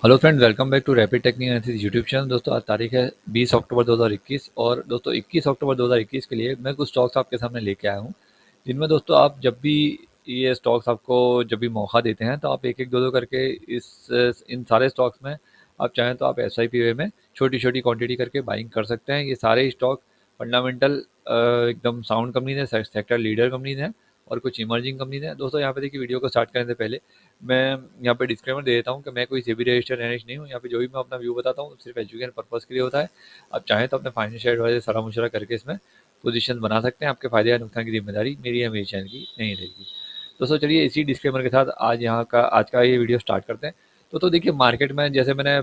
Hello friend, welcome back to rapid technique analysis YouTube channel. दोस्तों आज तारीख है 20 अक्टूबर 2021 और दोस्तों 21 अक्टूबर 2021 के लिए मैं कुछ स्टॉक्स आपके सामने लेके आया हूँ, जिनमें दोस्तों आप जब भी ये स्टॉक्स आपको जब भी मौका देते हैं तो आप एक एक दो दो करके इस इन सारे स्टॉक्स में आप चाहें तो आप एस आई पी वे में छोटी छोटी क्वांटिटी करके बाइंग कर सकते हैं। ये सारे स्टॉक फंडामेंटल एकदम साउंड कंपनीज है, सेक्टर लीडर कंपनीज हैं और कुछ इमर्जिंग कंपनीज हैं। दोस्तों यहाँ पे देखिए, वीडियो को स्टार्ट करने से पहले मैं यहाँ पे डिस्क्लेमर दे देता हूँ कि मैं कोई सेबी रजिस्टर्ड एनालिस्ट नहीं हूँ। यहाँ पे जो भी मैं अपना व्यू बताता हूँ सिर्फ एजुकेशन पर्पज़ के लिए होता है। आप चाहें तो अपने फाइनेंशियल एडवाइजर सलाह मशवरा करके इसमें पोजीशन बना सकते हैं। आपके फायदे या नुकसान की जिम्मेदारी मेरी या मेरी चैनल की नहीं रहेगी। दोस्तों चलिए इसी डिस्क्लेमर के साथ आज का ये वीडियो स्टार्ट करते हैं। तो देखिए, मार्केट में जैसे मैंने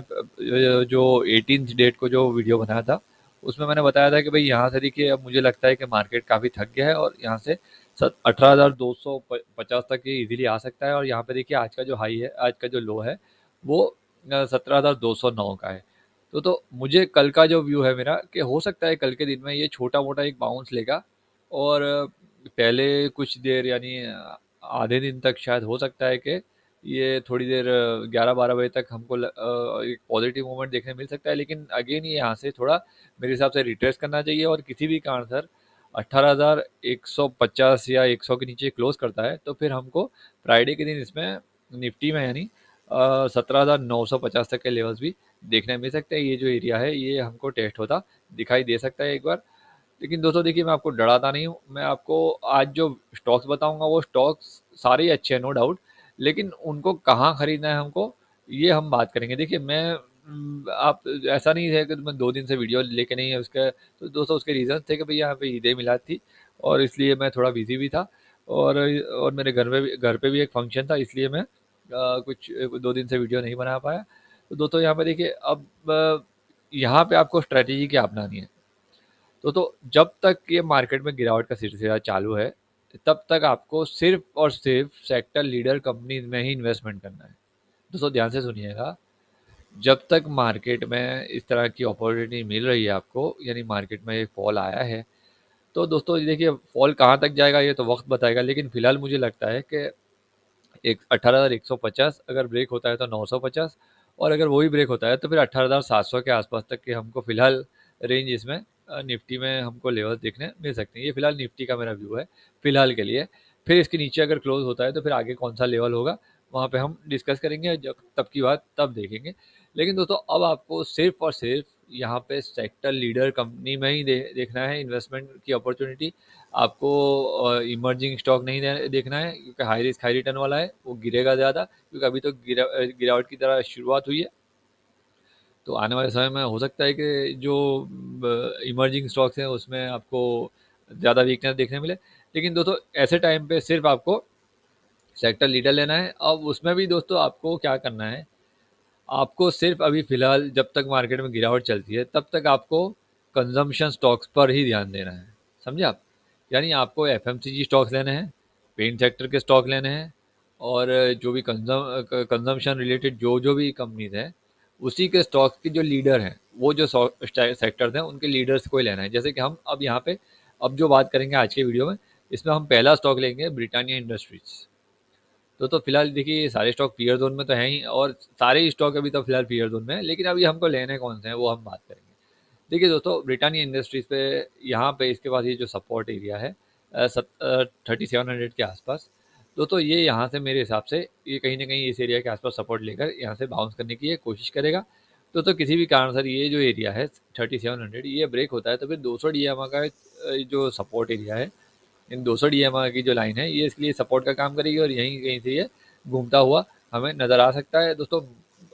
जो 18 डेट को जो वीडियो बनाया था उसमें मैंने बताया था कि भाई यहाँ से देखिए, अब मुझे लगता है कि मार्केट काफ़ी थक गया है और यहाँ से 18,250 तक ये इजीली आ सकता है। और यहाँ पे देखिए, आज का जो हाई है, आज का जो लो है वो 17,209 का है। तो मुझे कल का जो व्यू है मेरा, कि हो सकता है कल के दिन में ये छोटा मोटा एक बाउंस लेगा और पहले कुछ देर यानी आधे दिन तक शायद हो सकता है कि ये थोड़ी देर 11-12 बजे तक हमको एक पॉजिटिव मूवमेंट देखने मिल सकता है। लेकिन अगेन ये यहाँ से थोड़ा मेरे हिसाब से रिट्रेस करना चाहिए और किसी भी कारण सर 18,150 या 100 के नीचे क्लोज करता है तो फिर हमको फ्राइडे के दिन इसमें निफ्टी में यानी 17,950 तक के लेवल्स भी देखने मिल सकते हैं। ये जो एरिया है ये हमको टेस्ट होता दिखाई दे सकता है एक बार। लेकिन दोस्तों देखिए, मैं आपको डराता नहीं हूँ। मैं आपको आज जो स्टॉक्स बताऊंगा वो स्टॉक्स सारे ही अच्छे हैं, नो डाउट। लेकिन उनको कहाँ खरीदना है हमको, ये हम बात करेंगे। देखिए मैं आप ऐसा नहीं है कि मैं 2 दिन से वीडियो लेके नहीं है उसका। तो दोस्तों उसके रीज़न थे कि भाई यहाँ पे ईद मिलाद थी और इसलिए मैं थोड़ा बिजी भी था। और मेरे घर पे भी एक फंक्शन था, इसलिए मैं कुछ 2 दिन से वीडियो नहीं बना पाया। तो दोस्तों यहाँ पे देखिए, अब यहाँ पे आपको स्ट्रैटेजी क्या अपनानी है। तो जब तक ये मार्केट में गिरावट का सिलसिला चालू है तब तक आपको सिर्फ और सिर्फ सेक्टर लीडर कंपनीज में ही इन्वेस्टमेंट करना है। दोस्तों ध्यान से सुनिएगा, जब तक मार्केट में इस तरह की अपॉर्चुनिटी मिल रही है आपको, यानी मार्केट में एक फॉल आया है, तो दोस्तों देखिए फॉल कहाँ तक जाएगा ये तो वक्त बताएगा। लेकिन फिलहाल मुझे लगता है कि एक 18,150 अगर ब्रेक होता है तो 950, और अगर वही ब्रेक होता है तो फिर 18,700 के आसपास तक के हमको फिलहाल रेंज इसमें निफ्टी में हमको लेवल देखने मिल सकते हैं। ये फिलहाल निफ्टी का मेरा व्यू है फिलहाल के लिए। फिर इसके नीचे अगर क्लोज होता है तो फिर आगे कौन सा लेवल होगा वहाँ पे हम डिस्कस करेंगे, जब तब की बात तब देखेंगे। लेकिन दोस्तों अब आपको सिर्फ और सिर्फ यहाँ पे सेक्टर लीडर कंपनी में ही देखना है इन्वेस्टमेंट की अपॉर्चुनिटी। आपको इमर्जिंग स्टॉक नहीं देखना है, क्योंकि हाई रिस्क हाई रिटर्न वाला है, वो गिरेगा ज़्यादा, क्योंकि अभी तो गिरावट की तरह शुरुआत हुई है। तो आने वाले समय में हो सकता है कि जो इमर्जिंग स्टॉक्स हैं उसमें आपको ज़्यादा वीकनेस देखने मिले। लेकिन दोस्तों ऐसे टाइम पे सिर्फ आपको सेक्टर लीडर लेना है। अब उसमें भी दोस्तों आपको क्या करना है, आपको सिर्फ अभी फ़िलहाल जब तक मार्केट में गिरावट चलती है तब तक आपको कंजम्पशन स्टॉक्स पर ही ध्यान देना है। समझे आप? यानी आपको एफएमसीजी स्टॉक्स लेने हैं, पेंट सेक्टर के स्टॉक लेने हैं, और जो भी कंजम्पशन रिलेटेड जो जो भी कंपनीज हैं उसी के स्टॉक्स के जो लीडर हैं, वो जो सेक्टर्स हैं उनके लीडर्स को ही लेना है। जैसे कि हम अब यहाँ पे अब जो बात करेंगे आज के वीडियो में, इसमें हम पहला स्टॉक लेंगे ब्रिटानिया इंडस्ट्रीज। तो फिलहाल देखिए, ये सारे स्टॉक पीयर जोन में तो हैं ही, और सारे ही स्टॉक अभी तो फिलहाल पीयर जोन में है। लेकिन अभी हमको लेने कौन से हैं वो हम बात करेंगे। देखिए दोस्तों, ब्रिटानिया इंडस्ट्रीज पे यहाँ पे इसके पास ये जो सपोर्ट एरिया है 3700 के आसपास। दोस्तों ये यहाँ से मेरे हिसाब से ये कहीं ना कहीं इस एरिया के आसपास सपोर्ट लेकर यहाँ से बाउंस करने की ये कोशिश करेगा। तो किसी भी कारण सर ये जो एरिया है 3700 ये ब्रेक होता है तो फिर 200 DMA का जो सपोर्ट एरिया है, इन 200 DMA की जो लाइन है ये इसके लिए सपोर्ट का काम करेगी और यहीं कहीं से ये घूमता हुआ हमें नज़र आ सकता है। दोस्तों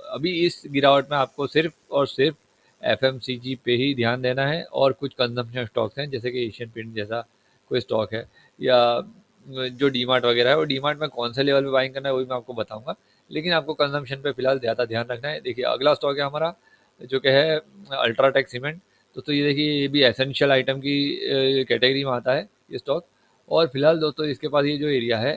अभी इस गिरावट में आपको सिर्फ और सिर्फ एफएमसीजी पे ही ध्यान देना है, और कुछ कंजम्पशन स्टॉक्स हैं जैसे कि एशियन पेंट जैसा कोई स्टॉक है, या जो डीमार्ट वगैरह है, वो डीमार्ट में कौन से लेवल पे बाइंग करना है वही मैं आपको बताऊंगा। लेकिन आपको कंजम्पशन पे फिलहाल ज़्यादा ध्यान रखना है। देखिए अगला स्टॉक है हमारा जो कि है अल्ट्राटेक सीमेंट। तो ये देखिए, ये भी एसेंशियल आइटम की कैटेगरी में आता है ये स्टॉक। और फिलहाल दोस्तों इसके पास ये जो एरिया है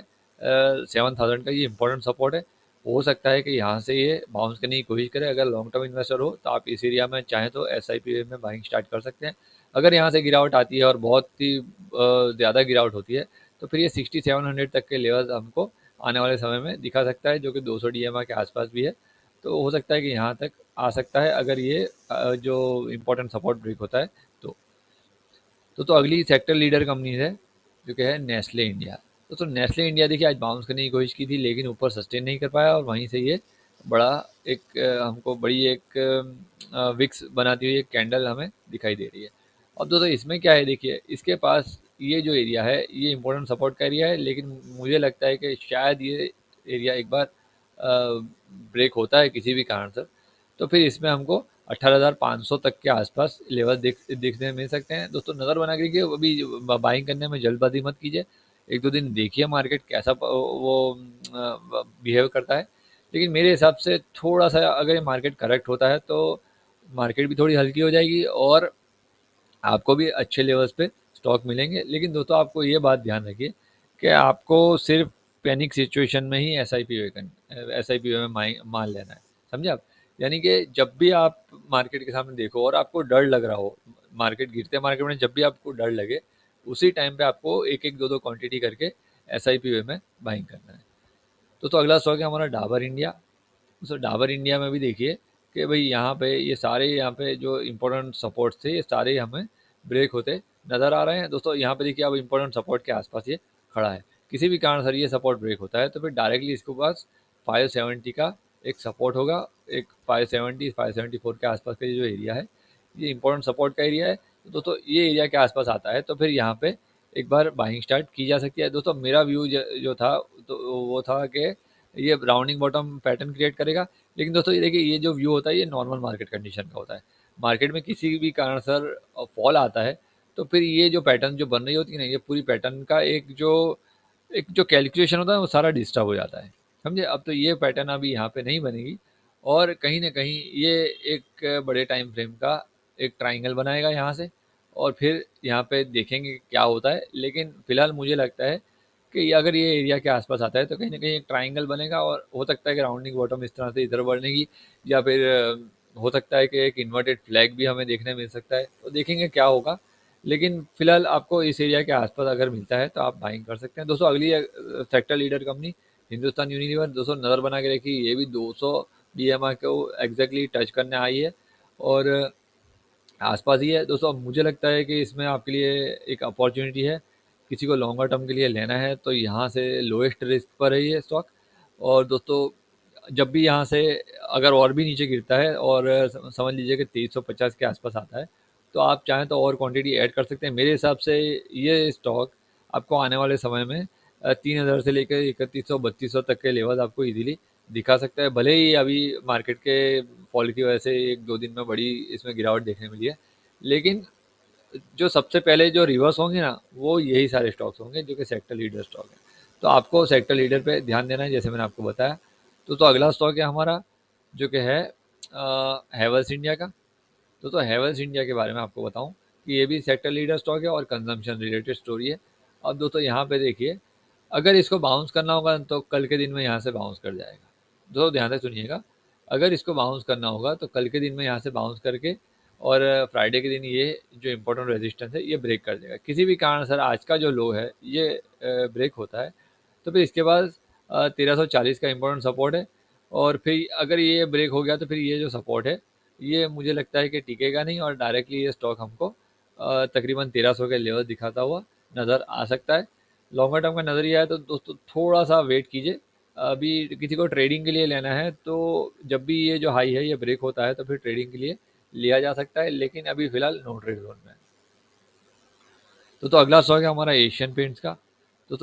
7,000 का, ये इंपॉर्टेंट सपोर्ट है। हो सकता है कि यहाँ से ये बाउंस करने की कोशिश करे। अगर लॉन्ग टर्म इन्वेस्टर हो तो आप इस एरिया में चाहें तो SIP में बाइंग स्टार्ट कर सकते हैं। अगर यहाँ से गिरावट आती है और बहुत ही ज़्यादा गिरावट होती है तो फिर ये 6700 तक के लेवल्स हमको आने वाले समय में दिखा सकता है, जो कि 200 DMA के आसपास भी है। तो हो सकता है कि यहाँ तक आ सकता है अगर ये जो इम्पोर्टेंट सपोर्ट ब्रेक होता है तो। तो अगली सेक्टर लीडर कंपनी है जो कि है नेस्ले इंडिया। तो नेस्ले इंडिया देखिए आज बाउंस करने की कोशिश की थी लेकिन ऊपर सस्टेन नहीं कर पाया और वहीं से ये बड़ा एक हमको बड़ी एक विक्स बनाती हुई एक कैंडल हमें दिखाई दे रही है। अब दोस्तों इसमें क्या है देखिए, इसके पास ये जो एरिया है ये इंपॉर्टेंट सपोर्ट का एरिया है, लेकिन मुझे लगता है कि शायद ये एरिया एक बार ब्रेक होता है किसी भी कारण से, तो फिर इसमें हमको 18,500 तक के आसपास लेवल देखने मिल सकते हैं। दोस्तों नज़र बना के रखिए, अभी बाइंग करने में जल्दबाजी मत कीजिए, एक दो दिन देखिए मार्केट कैसा वो बिहेव करता है। लेकिन मेरे हिसाब से थोड़ा सा अगर ये मार्केट करेक्ट होता है तो मार्केट भी थोड़ी हल्की हो जाएगी और आपको भी अच्छे लेवल्स पे स्टॉक मिलेंगे। लेकिन दोस्तों आपको ये बात ध्यान रखिए कि आपको सिर्फ पैनिक सिचुएशन में ही एस आई पी में माल लेना है, समझे आप। यानी कि जब भी आप मार्केट के सामने देखो और आपको डर लग रहा हो, मार्केट में जब भी आपको डर लगे उसी टाइम पे आपको एक एक दो दो क्वांटिटी करके एस में बाइंग करना है। तो अगला स्टॉक है हमारा डाबर इंडिया। तो डाबर इंडिया में भी देखिए कि भाई यहाँ पे ये सारे यहाँ पे जो इम्पोर्टेंट सपोर्ट थे ये सारे हमें ब्रेक होते नज़र आ रहे हैं। दोस्तों यहाँ पे देखिए अब इम्पोर्टेंट सपोर्ट के आसपास ये खड़ा है, किसी भी कारण सर ये सपोर्ट ब्रेक होता है तो फिर डायरेक्टली इसके पास 570 का एक सपोर्ट होगा, एक 570 574 के आसपास का ये जो एरिया है ये इंपॉर्टेंट सपोर्ट का एरिया है। तो दोस्तों ये एरिया के आसपास आता है तो फिर यहाँ पे एक बार बाइंग स्टार्ट की जा सकती है। दोस्तों मेरा व्यू जो था तो वो था कि ये राउंडिंग बॉटम पैटर्न क्रिएट करेगा। लेकिन दोस्तों ये देखिए ये जो व्यू होता है ये नॉर्मल मार्केट कंडीशन का होता है। मार्केट में किसी भी कारण सर फॉल आता है तो फिर ये जो पैटर्न जो बन रही होती है ना, ये पूरी पैटर्न का एक जो कैलकुलेशन होता है वो सारा डिस्टर्ब हो जाता है, समझे। अब तो ये पैटर्न अभी यहाँ पे नहीं बनेगी और कहीं ना कहीं ये एक बड़े टाइम फ्रेम का एक ट्राइंगल बनाएगा यहाँ से और फिर यहाँ पे देखेंगे क्या होता है। लेकिन फिलहाल मुझे लगता है कि अगर ये एरिया के आसपास आता है तो कहीं ना कहीं एक ट्राइंगल बनेगा और हो सकता है कि राउंडिंग बॉटम इस तरह से इधर बढ़नेगी या फिर हो सकता है कि एक इन्वर्टेड फ्लैग भी हमें देखने मिल सकता है, तो देखेंगे क्या होगा। लेकिन फिलहाल आपको इस एरिया के आसपास अगर मिलता है तो आप बाइंग कर सकते हैं। दोस्तों अगली sector leader company Hindustan Unilever. दोस्तों नज़र बना के रखिए, ये भी 200 BMI को एग्जैक्टली टच करने आई है और आसपास ही है। दोस्तों अब मुझे लगता है कि इसमें आपके लिए एक अपॉर्चुनिटी है, किसी को लॉन्गर टर्म के लिए लेना है तो यहाँ से लोएस्ट रिस्क पर है ये स्टॉक। और दोस्तों जब भी यहाँ से अगर और भी नीचे गिरता है और समझ लीजिए कि 2350 के आसपास आता है तो आप चाहें तो और क्वांटिटी ऐड कर सकते हैं। मेरे हिसाब से ये स्टॉक आपको आने वाले समय में 3000 से लेकर 3100 3200 तक के लेवल आपको इजीली दिखा सकता है। भले ही अभी मार्केट के फॉल की वजह से एक दो दिन में बड़ी इसमें गिरावट देखने मिली है, लेकिन जो सबसे पहले जो रिवर्स होंगे ना वो यही सारे स्टॉक्स होंगे जो कि सेक्टर लीडर स्टॉक है। तो आपको सेक्टर लीडर पे ध्यान देना है जैसे मैंने आपको बताया। तो अगला स्टॉक है हमारा जो कि है हैवेल्स इंडिया का। तो हैवेल्स इंडिया के बारे में आपको बताऊं कि ये भी सेक्टर लीडर स्टॉक है और कंजम्पशन रिलेटेड स्टोरी है। अब दोस्तों यहाँ पे देखिए, अगर इसको बाउंस करना होगा तो कल के दिन में यहाँ से बाउंस कर जाएगा। दोस्तों ध्यान से सुनिएगा, अगर इसको बाउंस करना होगा तो कल के दिन में यहाँ से बाउंस करके और फ्राइडे के दिन ये जो इम्पोर्टेंट रेजिस्टेंस है ये ब्रेक कर देगा। किसी भी कारण सर आज का जो लो है ये ब्रेक होता है तो फिर इसके बाद 1340 का इम्पोर्टेंट सपोर्ट है और फिर अगर ये ब्रेक हो गया तो फिर ये जो सपोर्ट है ये मुझे लगता है कि टिकेगा नहीं और डायरेक्टली ये स्टॉक हमको तकरीबन 1300 के लेवल दिखाता हुआ नज़र आ सकता है। लॉन्गर टर्म का नज़रिया है तो दोस्तों थोड़ा सा वेट कीजिए। अभी किसी को ट्रेडिंग के लिए लेना है तो जब भी ये जो हाई है ये ब्रेक होता है तो फिर ट्रेडिंग के लिए लिया जा सकता है, लेकिन अभी फिलहाल नो ट्रेड जोन में है। तो अगला स्टॉक है हमारा एशियन पेंट्स का।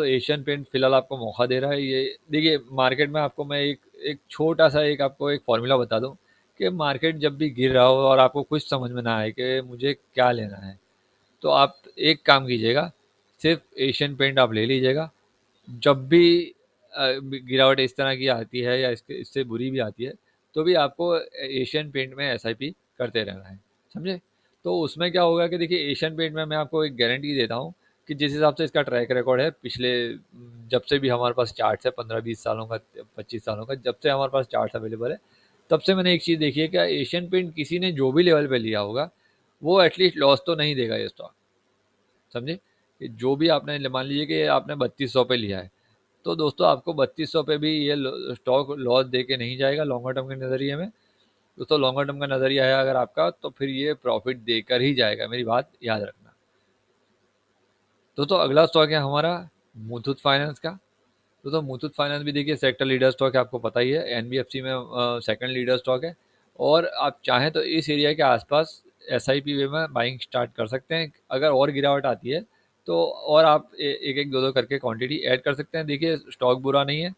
एशियन पेंट फिलहाल आपको मौका दे रहा है। ये देखिए मार्केट में आपको मैं एक एक छोटा सा एक आपको एक फॉर्मूला बता दूं कि मार्केट जब भी गिर रहा हो और आपको कुछ समझ में ना आए कि मुझे क्या लेना है तो आप एक काम कीजिएगा, सिर्फ एशियन पेंट आप ले लीजिएगा। जब भी गिरावट इस तरह की आती है या इसके इससे बुरी भी आती है तो भी आपको एशियन पेंट में एसआईपी करते रहना है, समझे। तो उसमें क्या होगा कि देखिए एशियन पेंट में मैं आपको एक गारंटी देता हूँ कि जिस हिसाब से इसका ट्रैक रिकॉर्ड है पिछले जब से भी हमारे पास चार्ट्स है 15-20 सालों का 25 सालों का, जब से हमारे पास चार्ट्स अवेलेबल है तब से मैंने एक चीज़ देखी है कि एशियन पेंट किसी ने जो भी लेवल पे लिया होगा वो एटलीस्ट लॉस तो नहीं देगा ये स्टॉक, समझे। कि जो भी आपने मान लीजिए कि आपने 3200 पे लिया है तो दोस्तों आपको 3200 पे भी ये स्टॉक लॉस दे के नहीं जाएगा लॉन्गर टर्म के नज़रिए में। दोस्तों लॉन्गर टर्म का नज़रिया है अगर आपका, तो फिर ये प्रॉफिट देकर ही जाएगा, मेरी बात याद रखना। दोस्तों अगला स्टॉक है हमारा मुथूट फाइनेंस का। दोस्तों मुथूट फाइनेंस भी देखिए सेक्टर लीडर स्टॉक है, आपको पता ही है, एनबीएफसी में सेकंड लीडर स्टॉक है। और आप चाहें तो इस एरिया के आसपास एसआईपी वे में बाइंग स्टार्ट कर सकते हैं। अगर और गिरावट आती है तो और आप एक एक दो दो करके क्वांटिटी ऐड कर सकते हैं। देखिए स्टॉक बुरा नहीं है,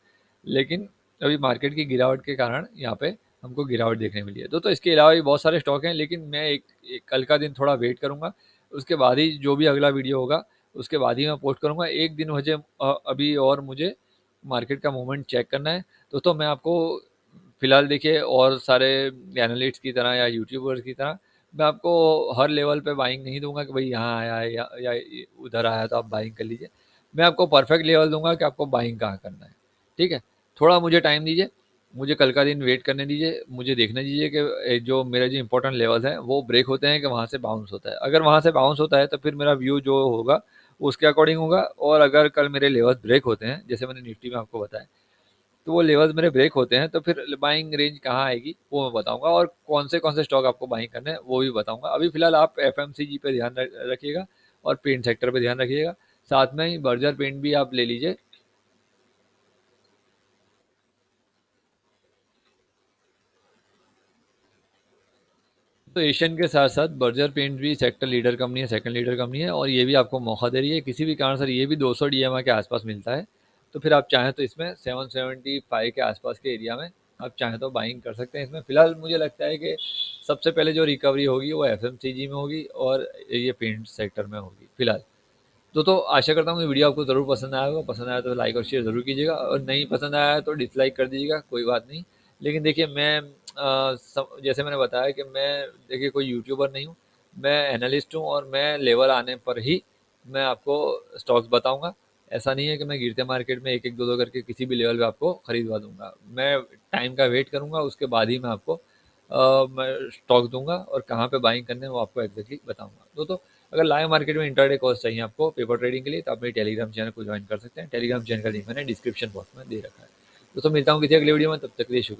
लेकिन अभी मार्केट की गिरावट के कारण यहाँ पे हमको गिरावट देखने मिली है। तो इसके अलावा भी बहुत सारे स्टॉक हैं, लेकिन मैं एक कल का दिन थोड़ा वेट करूँगा, उसके बाद ही जो भी अगला वीडियो होगा उसके बाद ही मैं पोस्ट करूँगा। एक दिन मुझे अभी और मुझे मार्केट का मूवमेंट चेक करना है। दोस्तों मैं आपको फिलहाल देखिए और सारे एनालिस्ट की तरह या यूट्यूबर्स की तरह मैं आपको हर लेवल पे बाइंग नहीं दूंगा कि भाई यहाँ आया है या उधर आया है तो आप बाइंग कर लीजिए। मैं आपको परफेक्ट लेवल दूंगा कि आपको बाइंग कहाँ करना है। ठीक है, थोड़ा मुझे टाइम दीजिए, मुझे कल का दिन वेट करने दीजिए, मुझे देखने दीजिए कि जो मेरे जो इंपॉर्टेंट लेवल है वो ब्रेक होते हैं कि वहाँ से बाउंस होता है। अगर वहाँ से बाउंस होता है तो फिर मेरा व्यू जो होगा उसके अकॉर्डिंग होगा। और अगर कल मेरे लेवल्स ब्रेक होते हैं, जैसे मैंने निफ्टी में आपको बताया, तो वो लेवल्स मेरे ब्रेक होते हैं, तो फिर बाइंग रेंज कहाँ आएगी वो मैं बताऊंगा, और कौन से स्टॉक आपको बाइंग करने हैं वो भी बताऊंगा। अभी फिलहाल आप एफएमसीजी पे ध्यान रखिएगा और पेंट सेक्टर पे ध्यान रखिएगा, साथ में ही बर्जर पेंट भी आप ले लीजिए। तो एशियन के साथ साथ बर्जर पेंट भी सेक्टर लीडर कंपनी है, सेकंड लीडर कंपनी है, और ये भी आपको मौका दे रही है। किसी भी कारण से ये भी 200 डीएमआई के आसपास मिलता है, तो फिर आप चाहें तो इसमें 775 के आसपास के एरिया में आप चाहें तो बाइंग कर सकते हैं। इसमें फिलहाल मुझे लगता है कि सबसे पहले जो रिकवरी होगी वो एफएमसीजी में होगी और ये पेंट सेक्टर में होगी फिलहाल। तो आशा करता हूँ कि वीडियो आपको ज़रूर पसंद आया होगा। पसंद आया तो लाइक और शेयर ज़रूर कीजिएगा, और नहीं पसंद आया तो डिसलाइक कर दीजिएगा, कोई बात नहीं। लेकिन देखिए मैं जैसे मैंने बताया कि मैं देखिए कोई यूट्यूबर नहीं हूँ, मैं एनालिस्ट हूँ, और मैं लेवल आने पर ही मैं आपको स्टॉक्स बताऊंगा। ऐसा नहीं है कि मैं गिरते मार्केट में एक एक दो दो करके किसी भी लेवल पे आपको खरीदवा दूंगा। मैं टाइम का वेट करूंगा, उसके बाद ही मैं आपको मैं स्टॉक दूंगा, और कहाँ पे बाइंग करने है वो आपको एग्जैक्टली बताऊंगा। अगर लाइव मार्केट में इंटरडे कोर्स चाहिए आपको पेपर ट्रेडिंग के लिए, तो आप मेरे टेलीग्राम चैनल को ज्वाइन कर सकते हैं। टेलीग्राम चैनल का लिंक मैंने डिस्क्रिप्शन बॉक्स में दे रखा है। मिलता हूँ किसी अगले वीडियो में, तब तक के लिए शुक्रिया।